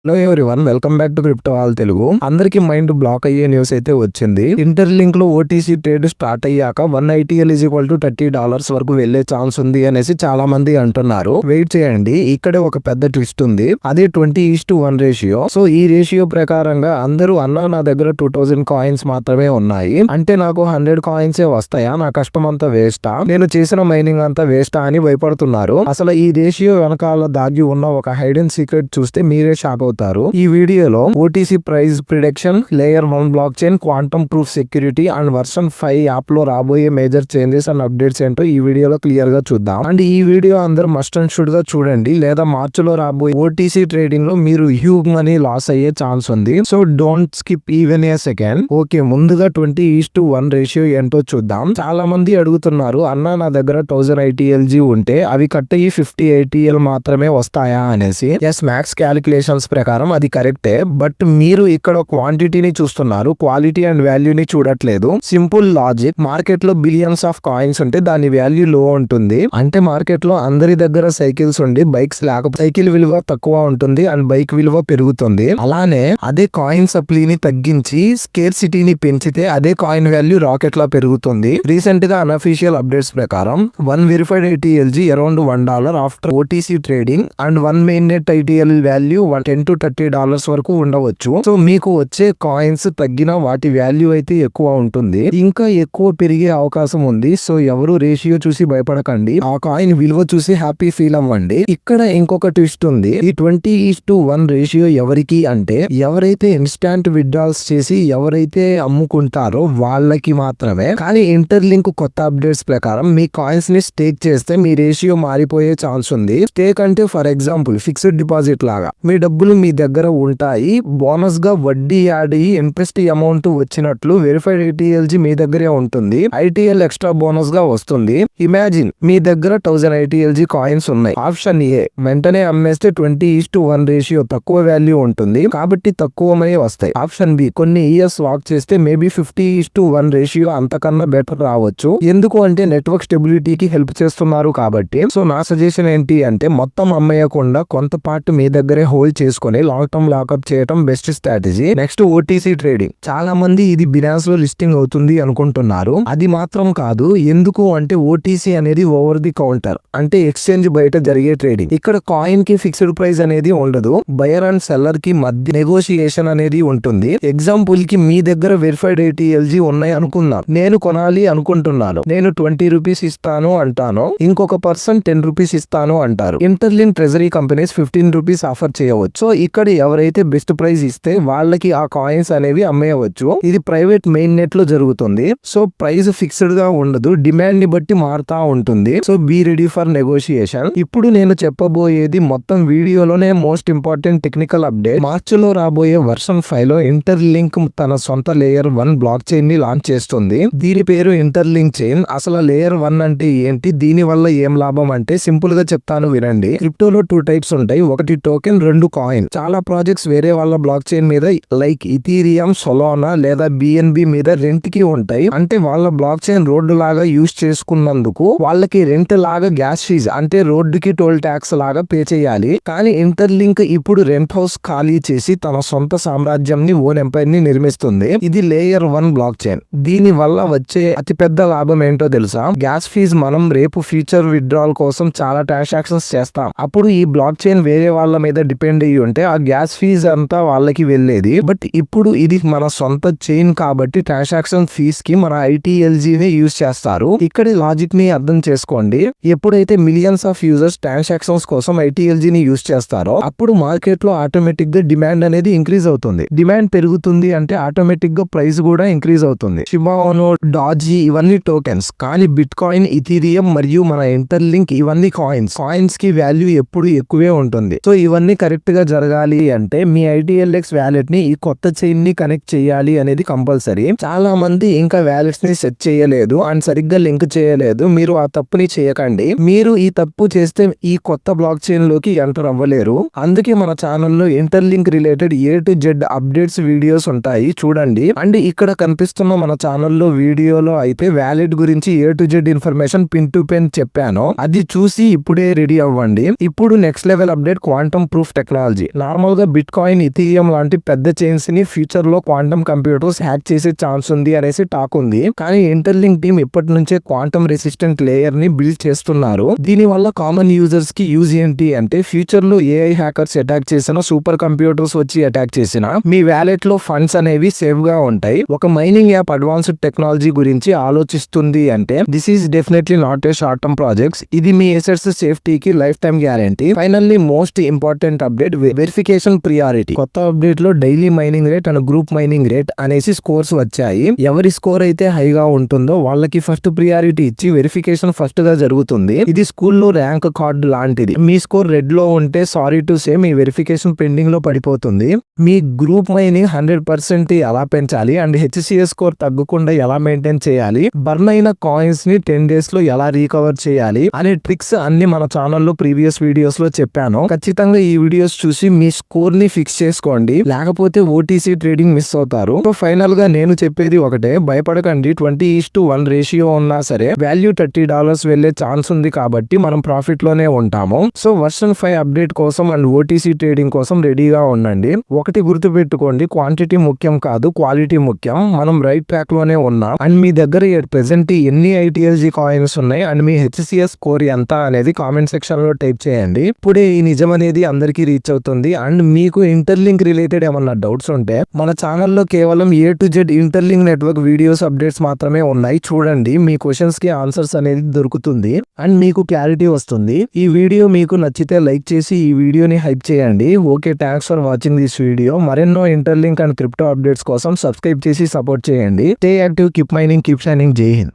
Hello everyone, welcome back to crypto all Telugu. అందరికి mind block అయ్యే news అయితే వచ్చింది. ఇంటర్లింక్ లో ఓటీసీ ట్రేడ్ స్టార్ట్ అయ్యాక $180 = $30 వరకు వెళ్లే ఛాన్స్ ఉంది అనేసి చాలా మంది అంటున్నారు. వెయిట్ చేయండి, ఇక్కడే ఒక పెద్ద ట్విస్ట్ ఉంది. అదే 20:1 రేషియో. సో ఈ రేషియో ప్రకారంగా అందరూ నా దగ్గర 2000 కాయిన్స్ మాత్రమే ఉన్నాయి, అంటే నాకు 100 కాయిన్సే వస్తాయా, నా కష్టం అంతా వేస్టా, నేను చేసిన మైనింగ్ అంతా వేస్టా అని భయపడుతున్నారు. అసలు ఈ రేషియో వెనకాల దాగి ఉన్న ఒక హైడ్ అండ్ సీక్రెట్ చూస్తే మీరే షాక్ అవుతారు. ఈ వీడియోలో OTC price prediction, layer 1 block chain, quantum proof security end version 5 app లో రాబోయే మేజర్ చేంజెస్ అండ్ అప్డేట్స్ ఏంటో ఈ వీడియోలో క్లియర్ గా చూద్దాం. అండ్ ఈ వీడియో అందరూ మస్ట్ అండ్ షుడ్ గా చూడండి, లేదా మార్చిలో రాబోయే ఓటీసీ ట్రేడింగ్ లో మీరు హ్యూజ్ మనీ లాస్ అయ్యే ఛాన్స్ ఉంది. So don't skip even a second. Okay, ముందుగా 20:1 రేషియో ఏంటో చూద్దాం. చాలా మంది అడుగుతున్నారు, నా దగ్గర 1000 ITLG ఉంటే అవి కట్ అయ్యి 50 ATL మాత్రమే వస్తాయా అనేసి. ఎస్, మ్యాక్స్ క్యాలిక్యులేషన్స్ ప్రకారం అది కరెక్టే, బట్ మీరు ఇక్కడ క్వాంటిటీని చూస్తున్నారు, క్వాలిటీ అండ్ వాల్యూని చూడట్లేదు. సింపుల్ లాజిక్, మార్కెట్ లో బిలియన్స్ ఆఫ్ కాయిన్స్ ఉంటే దాని వాల్యూ లో ఉంటుంది. అంటే మార్కెట్ లో అందరి దగ్గర సైకిల్స్ ఉండి బైక్స్ లేకపోతే సైకిల్ విలువ తక్కువ ఉంటుంది అండ్ బైక్ విలువ పెరుగుతుంది. అలానే అదే కాయిన్ సప్లీని తగ్గించి స్కేర్సిటీని పెంచితే అదే కాయిన్ వాల్యూ రాకెట్ లా పెరుగుతుంది. రీసెంట్ గా అన్అఫీషియల్ అప్డేట్స్ ప్రకారం 1 verified ITLG around $1 after OTC trading and 1 main net ITL value $10 to $30 వరకు ఉండవచ్చు. సో మీకు వచ్చే కాయిన్స్ తగ్గిన వాటి వాల్యూ అయితే ఎక్కువ ఉంటుంది, ఇంకా ఎక్కువ పెరిగే అవకాశం ఉంది. సో ఎవరు రేషియో చూసి భయపడకండి, ఆ కాయిన్ విలువ చూసి హ్యాపీ ఫీల్ అవ్వండి. ఇక్కడ ఇంకొక ట్విస్ట్ ఉంది. ఈ 20:1 రేషియో ఎవరికి అంటే, ఎవరైతే ఇన్స్టాంట్ విత్డ్రాల్స్ చేసి ఎవరైతే అమ్ముకుంటారో వాళ్ళకి మాత్రమే. కానీ ఇంటర్లింక్ కొత్త అప్డేట్స్ ప్రకారం మీ కాయిన్స్ ని స్టేక్ చేస్తే మీ రేషియో మారిపోయే ఛాన్స్ ఉంది. స్టేక్ అంటే ఫర్ ఎగ్జాంపుల్ ఫిక్స్డ్ డిపాజిట్ లాగా మీ డబ్బులు మీ దగ్గర ఉంటాయి, బోనస్ గా వడ్డీ యాడ్ అయ్యి ఇంట్రెస్ట్ అమౌంట్ వచ్చినట్లు వెరిఫైడ్ ITLG మీ దగ్గరే ఉంటుంది, ITL ఎక్స్ట్రా బోనస్ గా వస్తుంది. ఇమాజిన్ మీ దగ్గర 1000 ITLG కాయిన్స్ ఉన్నాయి. ఆప్షన్ ఏ, వెంటనే అమ్మేస్తే 20:1 రేషియో తక్కువ వాల్యూ ఉంటుంది కాబట్టి తక్కువ మనీ వస్తాయి. ఆప్షన్ బి, కొన్ని ఇయర్స్ వాక్ చేస్తే మేబీ 50:1 రేషియో అంతకన్నా బెటర్ రావచ్చు. ఎందుకు అంటే నెట్వర్క్ స్టెబిలిటీకి హెల్ప్ చేస్తున్నారు కాబట్టి. సో నా సజెషన్ ఏంటి అంటే, మొత్తం అమ్మేయకుండా కొంత పార్ట్ మీ దగ్గరే హోల్డ్ చేసుకుని లాంగ్ టర్మ్ లాకప్ చేయడం best strategy. Next OTC trading. చాలా మంది ఇది బినాన్స్ లో లిస్టింగ్ అవుతుంది అనుకుంటున్నారు, అది మాత్రం కాదు. ఎందుకు అంటే ఓటీసీ అనేది ఓవర్ ది కౌంటర్, అంటే ఎక్స్చేంజ్ బయట జరిగే ట్రేడింగ్. ఇక్కడ కాయిన్ కి ఫిక్స్డ్ ప్రైస్ అనేది ఉండదు, బయర్ అండ్ సెల్లర్ కి మధ్య నెగోషియేషన్ అనేది ఉంటుంది. ఎగ్జాంపుల్ కి మీ దగ్గర వెరిఫైడ్ ITLG ఉన్నాయి అనుకుందాం, నేను కొనాలి అనుకుంటున్నాను, నేను 20 రూపీస్ ఇస్తాను అంటాను, ఇంకొక పర్సన్ 10 రూపీస్ ఇస్తాను అంటారు. Interlink treasury companies 15 rupees offer చేయవచ్చు. సో ఇక్కడ ఎవరైతే బెస్ట్ ప్రైస్ ఇస్తే వాళ్ళకి ఆ కాయిన్స్ అనేవి అమ్మేయవచ్చు. ఇది ప్రైవేట్ మెయిన్ నెట్ లో జరుగుతుంది. సో ప్రైస్ ఫిక్స్డ్ గా ఉండదు, డిమాండ్ ని బట్టి మారుతా ఉంటుంది. So be ready for negotiation. ఇప్పుడు నేను చెప్పబోయేది మొత్తం వీడియోలోనే మోస్ట్ ఇంపార్టెంట్ టెక్నికల్ అప్డేట్. మార్చిలో రాబోయే వర్షన్ 5 లో ఇంటర్లింక్ తన సొంత లేయర్ 1 బ్లాక్ చైన్ ని లాంచ్ చేస్తుంది. దీని పేరు ఇంటర్లింక్ చైన్. అసలు లేయర్ 1 అంటే ఏంటి, దీని వల్ల ఏం లాభం అంటే సింపుల్ గా చెప్తాను వినండి. క్రిప్టోలో 2 టైప్స్ ఉంటాయి, ఒకటి టోకెన్, 2 కాయిన్. చాలా ప్రాజెక్ట్స్ వేరే వాళ్ళ బ్లాక్ చైన్ మీద లైక్ ఇథీరియం, సొలానా లేదా BNB మీద రెంట్ కి ఉంటాయి. అంటే వాళ్ళ బ్లాక్ చైన్ రోడ్డు లాగా యూజ్ చేసుకున్నందుకు వాళ్ళకి రెంట్ లాగా గ్యాస్ ఫీజ్ అంటే రోడ్డుకి టోల్ ట్యాక్స్ లాగా పే చేయాలి. కానీ ఇంటర్లింక్ ఇప్పుడు రెంట్ హౌస్ ఖాళీ చేసి తన సొంత సామ్రాజ్యం ని, ఓన్ ఎంపైర్ ని నిర్మిస్తుంది. ఇది లేయర్ 1 బ్లాక్ చైన్. దీని వల్ల వచ్చే అతిపెద్ద లాభం ఏంటో తెలుసా? Gas fees. మనం రేపు ఫ్యూచర్ విత్డ్రాల్ కోసం చాలా ట్రాన్సాక్షన్స్ చేస్తాం, అప్పుడు ఈ బ్లాక్ చైన్ వేరే వాళ్ళ మీద డిపెండ్ అయ్యి ఉంటే ఆ గ్యాస్ ఫీజ్ అంతా వాళ్ళకి వెళ్ళేది. బట్ ఇప్పుడు ఇది మన సొంత చైన్ కాబట్టి ట్రాన్సాక్షన్ ఫీజ్ కి మన ITLG ని యూజ్ చేస్తారు. ఇక్కడ లాజిక్ ని అర్థం చేసుకోండి. ఎప్పుడైతే మిలియన్స్ ఆఫ్ యూజర్స్ ట్రాన్సాక్షన్స్ కోసం ITLG ని యూజ్ చేస్తారో అప్పుడు మార్కెట్ లో ఆటోమేటిక్ గా డిమాండ్ అనేది ఇంక్రీజ్ అవుతుంది. డిమాండ్ పెరుగుతుంది అంటే ఆటోమేటిక్ గా ప్రైస్ కూడా ఇంక్రీజ్ అవుతుంది. షిబానో, డాజీ ఇవన్నీ టోకెన్స్, కానీ బిట్ కాయిన్, ఇథీరియం మరియు మన ఇంటర్లింక్ ఇవన్నీ కాయిన్స్ కి వాల్యూ ఎప్పుడు ఎక్కువే ఉంటుంది. సో ఇవన్నీ కరెక్ట్ గా జరగాలి అంటే మీ ITLX వ్యాలెట్ ని ఈ కొత్త చైన్ ని కనెక్ట్ చేయాలి అనేది కంపల్సరీ. చాలా మంది ఇంకా వ్యాలెట్స్ ని సెట్ చేయలేదు అండ్ సరిగ్గా లింక్ చేయలేదు. మీరు ఆ తప్పుని చేయకండి. మీరు ఈ తప్పు చేస్తే ఈ కొత్త బ్లాక్ చైన్ లోకి ఎంటర్ అవ్వలేరు. అందుకే మన ఛానల్లో interlink related A to Z updates videos ఉంటాయి, చూడండి. అండ్ ఇక్కడ కనిపిస్తున్న మన ఛానల్లో వీడియోలో అయితే వ్యాలెట్ గురించి A to Z information pin to pin చెప్పాను, అది చూసి ఇప్పుడే రెడీ అవ్వండి. ఇప్పుడు next level update, quantum proof technology. Normal గా బిట్ కాయిన్, ఇథీరియం లాంటి పెద్ద చైన్స్ ని ఫ్యూచర్ లో క్వాంటమ్ కంప్యూటర్స్ హ్యాక్ చేసే ఛాన్స్ ఉంది అనేసి టాక్ ఉంది. కానీ ఇంటర్లింక్ టీమ్ ఇప్పటి నుంచే క్వాంటమ్ రెసిస్టెంట్ లేయర్ ని బిల్డ్ చేస్తున్నారు. దీని వల్ల కామన్ యూజర్స్ కి యూజ్ ఏంటి అంటే ఫ్యూచర్ లో ఏఐ హ్యాకర్స్ అటాక్ చేసిన, సూపర్ కంప్యూటర్స్ వచ్చి అటాక్ చేసిన మీ వ్యాలెట్ లో ఫండ్స్ అనేవి సేఫ్ గా ఉంటాయి. ఒక మైనింగ్ యాప్ అడ్వాన్స్డ్ టెక్నాలజీ గురించి ఆలోచిస్తుంది అంటే this is definitely not a short term projects. ఇది మీ ఎసెట్స్ సేఫ్టీకి life time guarantee. Finally most important update, verification priority. కొత్త అప్డేట్ లో daily mining rate and group mining rate అనేసి స్కోర్స్ వచ్చాయి. ఎవరి స్కోర్ అయితే హైగా ఉంటుందో వాళ్ళకి ఫస్ట్ ప్రియారిటీ ఇచ్చి వెరిఫికేషన్ ఫస్ట్ గా జరుగుతుంది. ఇది స్కూల్లో ర్యాంక్ కార్డు లాంటిది. మీ స్కోర్ రెడ్ లో ఉంటే sorry to say me verification pending లో పడిపోతుంది. మీ గ్రూప్ మైనింగ్ 100% ఎలా పెంచాలి అండ్ HCS స్కోర్ తగ్గకుండా ఎలా మెయింటైన్ చేయాలి, బర్న్ అయిన కాయిన్స్ ని 10 days లో ఎలా రీకవర్ చేయాలి అనే ట్రిక్స్ అన్ని మన ఛానల్లో ప్రీవియస్ వీడియోస్ లో చెప్పాను. ఖచ్చితంగా ఈ వీడియోస్ చూసి మీ స్కోర్ ని ఫిక్స్ చేసుకోండి, లేకపోతే ఓటీసీ ట్రేడింగ్ మిస్ అవుతారు. సో ఫైనల్ గా నేను చెప్పేది ఒకటే, భయపడకండి. 20:1 రేషియో ఉన్నా సరే వాల్యూ $30 వెళ్లే ఛాన్స్ ఉంది కాబట్టి మనం ప్రాఫిట్ లోనే ఉంటాము. సో వర్షన్ 5 అప్డేట్ కోసం అండ్ ఓటీసీ ట్రేడింగ్ కోసం రెడీగా ఉండండి. ఒకటి గుర్తు పెట్టుకోండి, క్వాంటిటీ ముఖ్యం కాదు, క్వాలిటీ ముఖ్యం. మనం రైట్ ట్రాక్ లోనే ఉన్నాం. అండ్ మీ దగ్గర ప్రెసెంట్ ఎన్ని ITLG కాయిన్స్ ఉన్నాయి అండ్ మీ HCS స్కోర్ ఎంత అనేది కామెంట్ సెక్షన్ లో టైప్ చేయండి. ఇప్పుడే ఈ నిజం అనేది అందరికీ రీచ్ అవుతుంది. అండ్ మీకు ఇంటర్లింక్ రిలేటెడ్ ఏమన్నా డౌట్స్ ఉంటే మన ఛానల్లో కేవలం A to Z interlink network videos updates మాత్రమే ఉన్నాయి. చూడండి, మీ క్వశ్చన్స్ కి ఆన్సర్స్ అనేది దొరుకుతుంది అండ్ మీకు క్లారిటీ వస్తుంది. ఈ వీడియో మీకు నచ్చితే లైక్ చేసి ఈ వీడియోని హైప్ చేయండి. Okay, thanks for watching this video. మరెన్నో ఇంటర్లింక్ అండ్ క్రిప్టో అప్డేట్స్ కోసం సబ్స్క్రైబ్ చేసి సపోర్ట్ చేయండి. Stay active, keep mining, keep shining. జై హింద్.